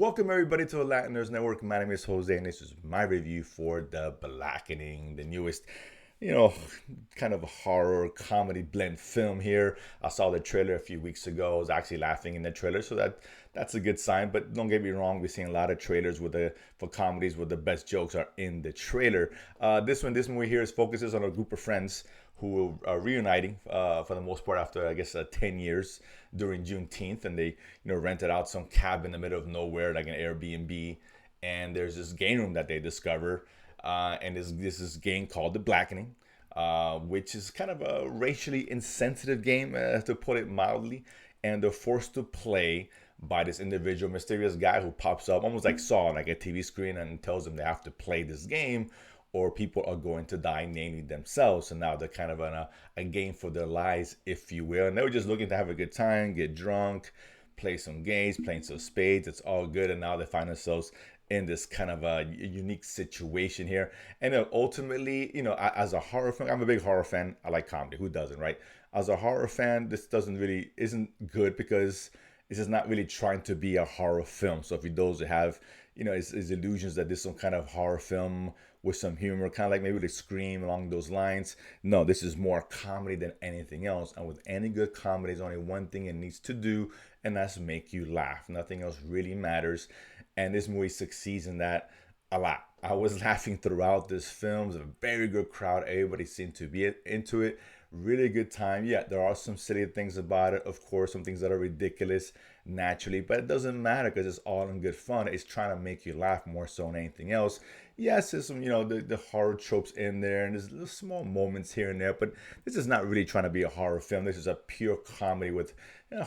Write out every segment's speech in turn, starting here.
Welcome everybody to the Latin Nerds Network. My name is Jose, and this is my review for the Blackening, the newest, you know, kind of horror comedy blend film here. I saw the trailer a few weeks ago. I was actually laughing in the trailer, so that's a good sign. But don't get me wrong, we're seeing a lot of trailers for comedies where the best jokes are in the trailer. This movie here focuses on a group of friends who are reuniting for the most part after I guess 10 years during Juneteenth, and they rented out some cabin in the middle of nowhere like an Airbnb, and there's this game room that they discover, and this game called the Blackening, which is kind of a racially insensitive game, to put it mildly, and they're forced to play by this individual mysterious guy who pops up almost like Saw on like a TV screen and tells them they have to play this game or people are going to die, namely themselves. And now they're kind of on a game for their lives, if you will. And they were just looking to have a good time, get drunk, play some games, playing some spades. It's all good. And now they find themselves in this kind of a unique situation here. And ultimately, as a horror fan, I'm a big horror fan. I like comedy. Who doesn't, right? As a horror fan, this isn't good because it's just not really trying to be a horror film. So if you those that have, is illusions that this is some kind of horror film with some humor, kind of like maybe they Scream along those lines. No, this is more comedy than anything else. And with any good comedy, there's only one thing it needs to do, and that's make you laugh. Nothing else really matters. And this movie succeeds in that a lot. I was laughing throughout this film. It's a very good crowd. Everybody seemed to be into it. Really good time. Yeah, there are some silly things about it, of course, some things that are ridiculous naturally, but it doesn't matter because it's all in good fun. It's trying to make you laugh more so than anything else. Yes, there's some, the horror tropes in there, and there's little small moments here and there, but this is not really trying to be a horror film. This is a pure comedy with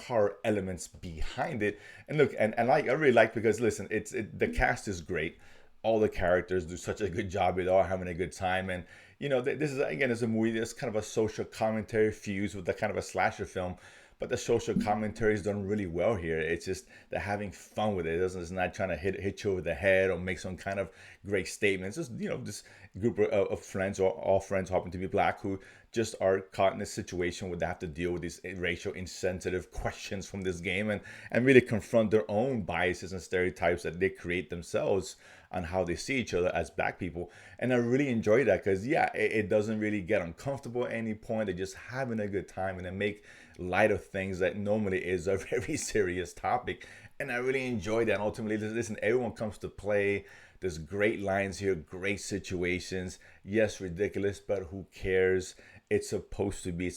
horror elements behind it. And look, and I really like, because listen, the cast is great. All the characters do such a good job. They're all having a good time. And this is, again, is a movie that's kind of a social commentary fused with the kind of a slasher film, but the social commentary is done really well here. It's just they're having fun with it. It's not trying to hit you over the head or make some kind of great statements. Just this group of friends, or all friends happen to be black, who just are caught in a situation where they have to deal with these racial insensitive questions from this game, and really confront their own biases and stereotypes that they create themselves on how they see each other as black people. And I really enjoy that because, yeah, it doesn't really get uncomfortable at any point. They're just having a good time, and they make light of things that normally is a very serious topic. And I really enjoy that. And ultimately, listen, everyone comes to play. There's great lines here, great situations. Yes, ridiculous, but who cares? It's supposed to be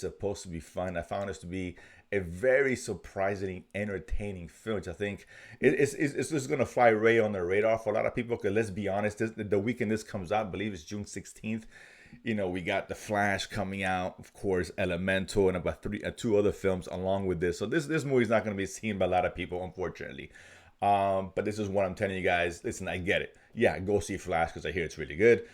fun. I found this to be a very surprisingly entertaining film, which I think it's just going to fly right on the radar for a lot of people. Because let's be honest, the weekend this comes out, I believe it's June 16th. We got The Flash coming out, of course, Elemental, and about two other films along with this. So this movie is not going to be seen by a lot of people, unfortunately. But this is what I'm telling you guys. Listen, I get it. Yeah, go see Flash because I hear it's really good.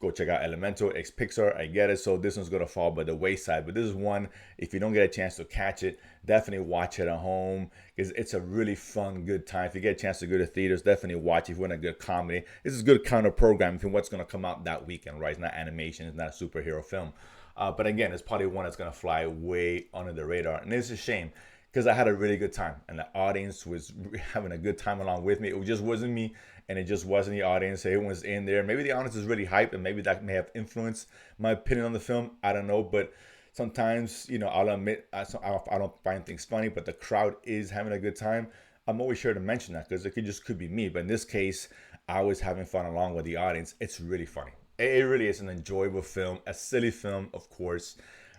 Go check out Elemental, X Pixar. I get it. So this one's going to fall by the wayside. But this is one, if you don't get a chance to catch it, definitely watch it at home because it's a really fun, good time. If you get a chance to go to theaters, definitely watch it if you want a good comedy. This is good counter programming for what's going to come out that weekend, right? It's not animation. It's not a superhero film. But again, it's probably one that's going to fly way under the radar. And it's a shame because I had a really good time and the audience was having a good time along with me. It just wasn't me, and it just wasn't the audience. Everyone was in there. Maybe the audience is really hyped, and maybe that may have influenced my opinion on the film. I don't know, but sometimes, I'll admit I don't find things funny, but the crowd is having a good time. I'm always sure to mention that because it could be me, but in this case, I was having fun along with the audience. It's really funny. It really is an enjoyable film, a silly film, of course,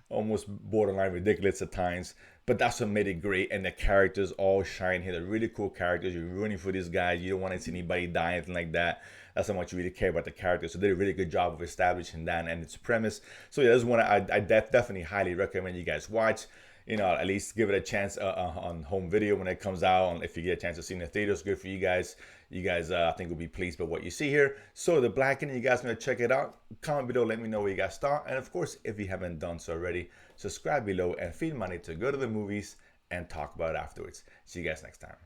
almost borderline ridiculous at times, but that's what made it great. And the characters all shine here. They're really cool characters. You're rooting for these guys. You don't want to see anybody die, anything like that. That's how much you really care about the characters. So they did a really good job of establishing that and its premise. So yeah, this is one I definitely highly recommend you guys watch. At least give it a chance on home video when it comes out. And if you get a chance to see it in the theaters, good for you guys. You guys, I think, will be pleased by what you see here. So the Blackening, you guys gonna check it out. Comment below, let me know where you guys thought. And of course, if you haven't done so already, subscribe below and feed money to go to the movies and talk about it afterwards. See you guys next time.